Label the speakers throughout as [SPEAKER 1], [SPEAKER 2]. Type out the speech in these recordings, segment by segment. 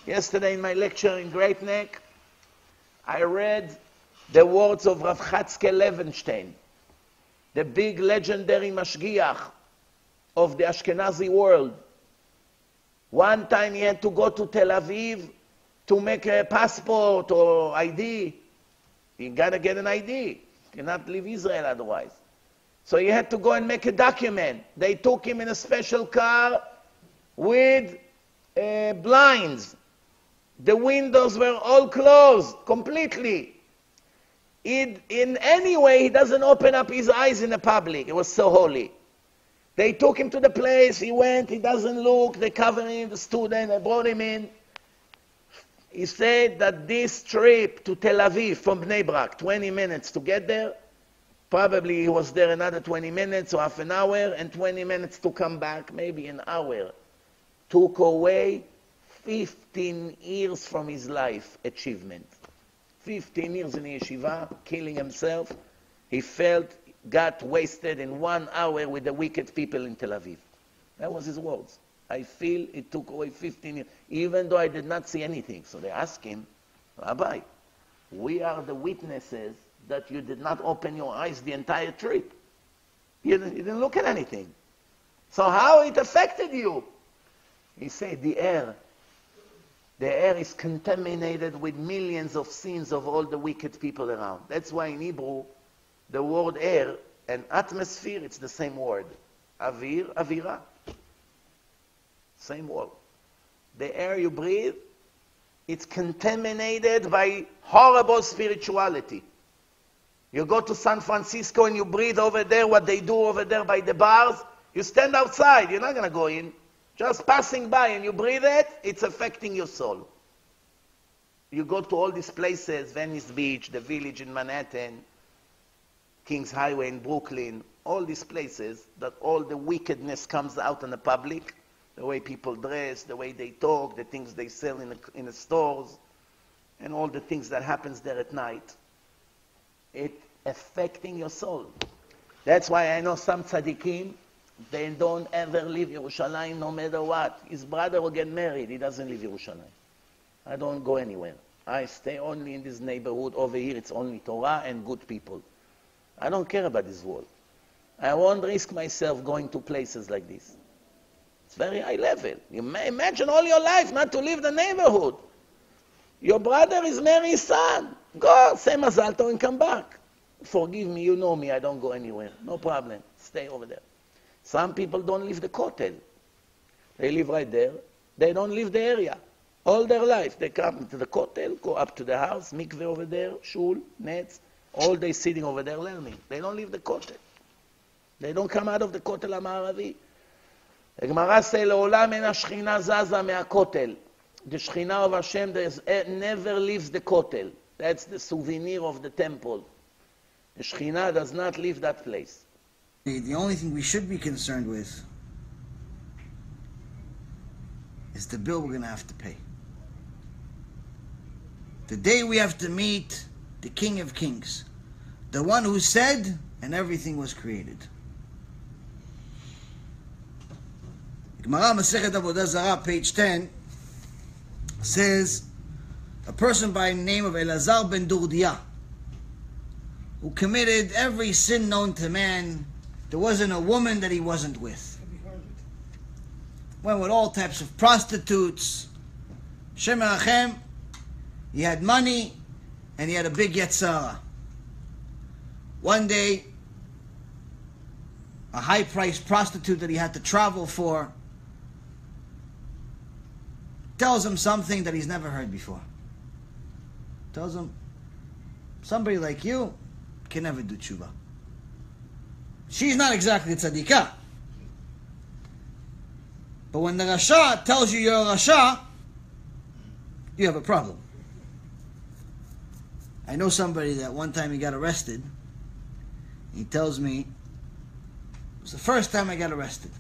[SPEAKER 1] Yesterday in my lecture in Great Neck, I read the words of Rav Chatzke Levenstein, the big legendary mashgiach of the Ashkenazi world. One time he had to go to Tel Aviv to make a passport or ID. You gotta get an ID. You cannot leave Israel otherwise. So he had to go and make a document. They took him in a special car with blinds. The windows were all closed completely. In any way, he doesn't open up his eyes in the public. It was so holy. They took him to the place. He went. He doesn't look. They covered him, the student. They brought him in. He said that this trip to Tel Aviv from Bnei Brak, 20 minutes to get there, probably he was there another 20 minutes or half an hour, and 20 minutes to come back, maybe an hour, took away 15 years from his life achievement. 15 years in yeshiva, killing himself. He felt, got wasted in 1 hour with the wicked people in Tel Aviv. That was his words. I feel it took away 15 years, even though I did not see anything. So they asked him, Rabbi, we are the witnesses that you did not open your eyes the entire trip. You didn't look at anything. So how it affected you? He said, the air is contaminated with millions of sins of all the wicked people around. That's why in Hebrew, the word air and atmosphere, it's the same word. Avir, avira. Same word. The air you breathe, it's contaminated by horrible spirituality. You go to San Francisco and you breathe over there, what they do over there by the bars, you stand outside, you're not going to go in. Just passing by and you breathe it, it's affecting your soul. You go to all these places, Venice Beach, the Village in Manhattan, Kings Highway in Brooklyn, all these places that all the wickedness comes out in the public, the way people dress, the way they talk, the things they sell in the stores, and all the things that happens there at night. It's affecting your soul. That's why I know some tzaddikim, they don't ever leave Yerushalayim no matter what. His brother will get married, he doesn't leave Yerushalayim. I don't go anywhere. I stay only in this neighborhood. Over here it's only Torah and good people. I don't care about this world. I won't risk myself going to places like this. It's very high level. You may imagine all your life not to leave the neighborhood. Your brother is marrying his son. Go, say Mazal Tov and come back. Forgive me, you know me, I don't go anywhere. No problem. Stay over there. Some people don't leave the kotel. They live right there. They don't leave the area. All their life. They come to the kotel, go up to the house, mikveh over there, shul, nets, all day sitting over there learning. They don't leave the kotel. They don't come out of the kotel HaMa'aravi. The Gemara says, "Le'olam en hashchina zaza me'akotel." The Shechina of Hashem never leaves the kotel. That's the souvenir of the temple. The Shechina does not leave that place.
[SPEAKER 2] The only thing we should be concerned with is the bill we're going to have to pay. The day we have to meet the King of Kings, the one who said, and everything was created. Gemara Masechet Avodah Zarah, page 10, says, a person by the name of Elazar ben Durdia, who committed every sin known to man. There wasn't a woman that he wasn't with. Went with all types of prostitutes. Shem Erachem, he had money, and he had a big Yetzirah. One day, a high-priced prostitute that he had to travel for tells him something that he's never heard before. Tells him, somebody like you can never do tshuva. She's not exactly tzadikah. But when the Rasha tells you you're a Rasha, you have a problem. I know somebody that one time he got arrested. He tells me, it was the first time I got arrested.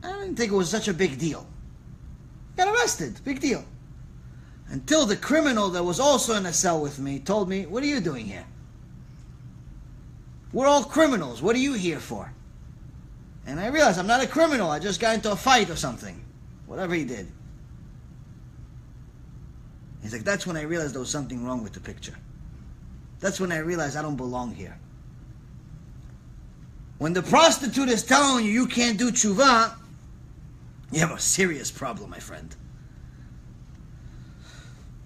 [SPEAKER 2] I didn't think it was such a big deal. Got arrested, big deal. Until the criminal that was also in a cell with me told me, what are you doing here? We're all criminals. What are you here for? And I realized I'm not a criminal. I just got into a fight or something. whatever he did. He's like, that's when I realized there was something wrong with the picture. That's when I realized I don't belong here. When the prostitute is telling you you can't do tshuva, you have a serious problem, my friend.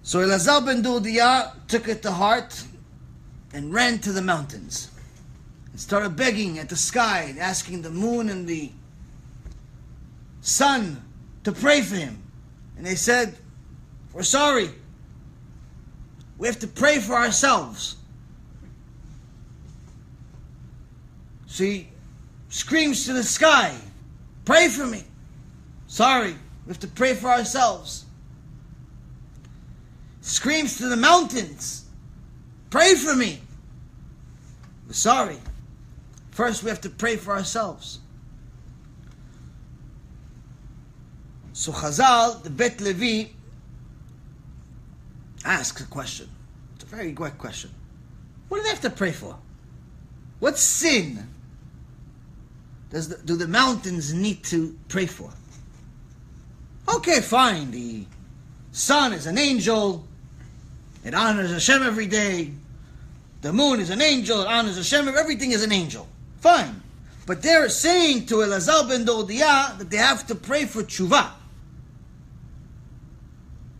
[SPEAKER 2] So Elazar ben Durdia took it to heart and ran to the mountains and started begging at the sky and asking the moon and the sun to pray for him. And they said, we're sorry. We have to pray for ourselves. So he screams to the sky, pray for me. Sorry, we have to pray for ourselves. Screams to the mountains, pray for me. We're sorry. First we have to pray for ourselves. So Chazal, the Bet Levi, asks a question. It's a very good question. What do they have to pray for? What sin do the mountains need to pray for? Okay, fine. The sun is an angel. It honors Hashem every day. The moon is an angel. It honors Hashem. Everything is an angel. Fine. But they're saying to Elazar ben Durdia that they have to pray for tshuva.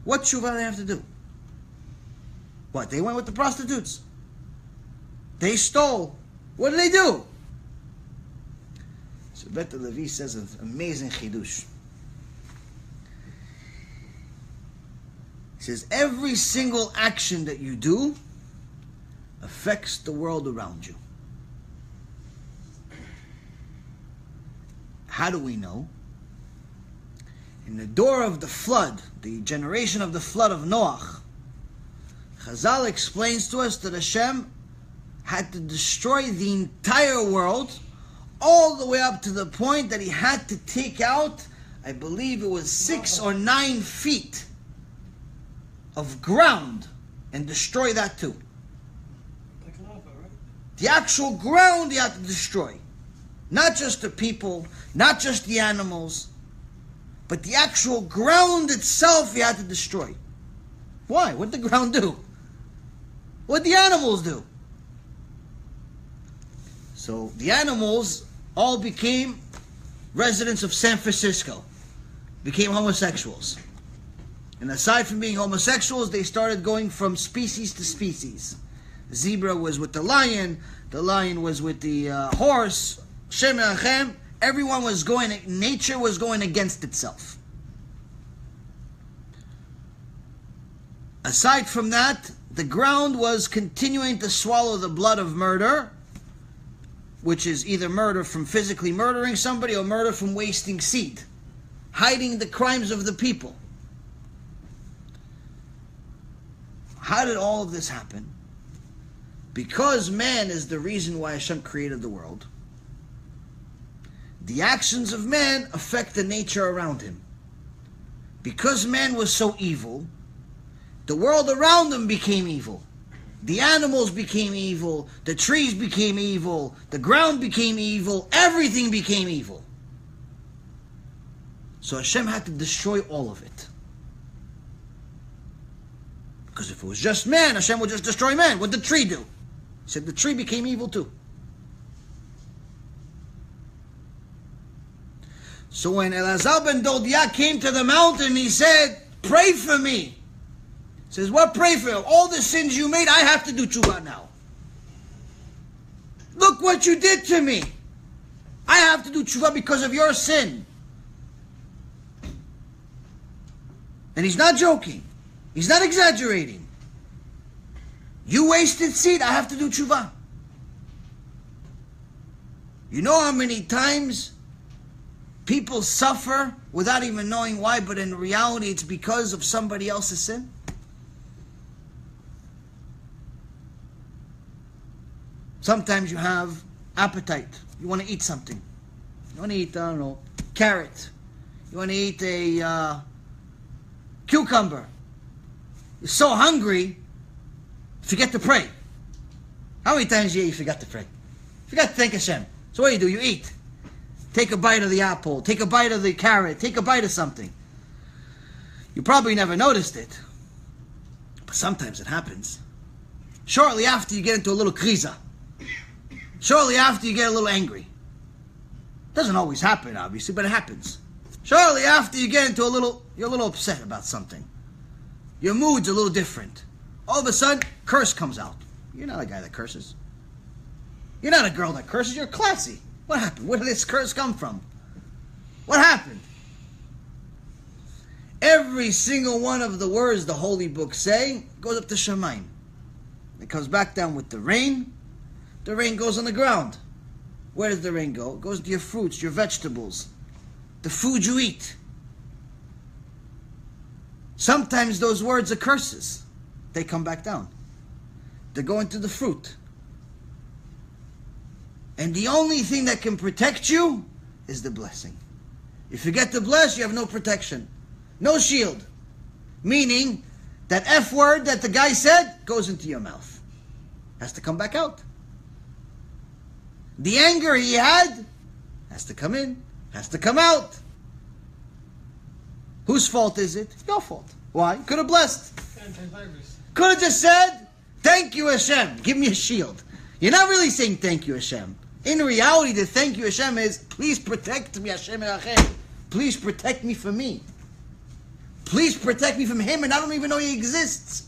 [SPEAKER 2] What tshuva do they have to do? What? They went with the prostitutes. They stole. What did they do? So Bet Levi says an amazing chidush. He says, every single action that you do affects the world around you. How do we know? In the door of the flood, the generation of the flood of Noach, Chazal explains to us that Hashem had to destroy the entire world all the way up to the point that he had to take out, I believe it was 6 or 9 feet of ground and destroy that too.
[SPEAKER 3] Like lava, right?
[SPEAKER 2] The actual ground he had to destroy. Not just the people, not just the animals, but the actual ground itself he had to destroy. Why? What did the ground do? What did the animals do? So the animals all became residents of San Francisco, became homosexuals. And aside from being homosexuals, they started going from species to species. The zebra was with the lion was with the horse, Shem and Achem. Everyone was going, nature was going against itself. Aside from that, the ground was continuing to swallow the blood of murder, which is either murder from physically murdering somebody or murder from wasting seed, hiding the crimes of the people. How did all of this happen? Because man is the reason why Hashem created the world. The actions of man affect the nature around him. Because man was so evil, the world around him became evil. The animals became evil, the trees became evil, the ground became evil, everything became evil. So Hashem had to destroy all of it. Because if it was just man, Hashem would just destroy man. What did the tree do? He said the tree became evil too. So when Elazar ben Durdia came to the mountain, he said, pray for me. He says, what pray for? All the sins you made, I have to do tshuva now. Look what you did to me. I have to do tshuva because of your sin. And he's not joking. He's not exaggerating. You wasted seed, I have to do tshuva. You know how many times people suffer without even knowing why, but in reality it's because of somebody else's sin? Sometimes you have appetite. You want to eat something. You want to eat, I don't know, carrot. You want to eat a cucumber. You're so hungry, forget to pray. How many times a year you forgot to pray? Forgot to thank Hashem. So what do? You eat. Take a bite of the apple. Take a bite of the carrot. Take a bite of something. You probably never noticed it, but sometimes it happens. Shortly after you get into a little kriza. Shortly after you get a little angry. Doesn't always happen, obviously, but it happens. Shortly after you get into you're a little upset about something. Your mood's a little different. All of a sudden, curse comes out. You're not a guy that curses. You're not a girl that curses. You're classy. What happened? Where did this curse come from? What happened? Every single one of the words the holy books say goes up to Shamayim. It comes back down with the rain. The rain goes on the ground. Where does the rain go? It goes to your fruits, your vegetables, the food you eat. Sometimes those words are curses. They come back down. They go into the fruit. And the only thing that can protect you is the blessing. If you get to bless, you have no protection. No shield. Meaning, that F word that the guy said goes into your mouth. Has to come back out. The anger he had has to come in, has to come out. Whose fault is it? It's your fault. Why? Could have blessed. Could have just said, thank you Hashem, give me a shield. You're not really saying thank you Hashem. In reality, the thank you Hashem is, please protect me Hashem Erachem. Please protect me from me. Please protect me from him, and I don't even know he exists.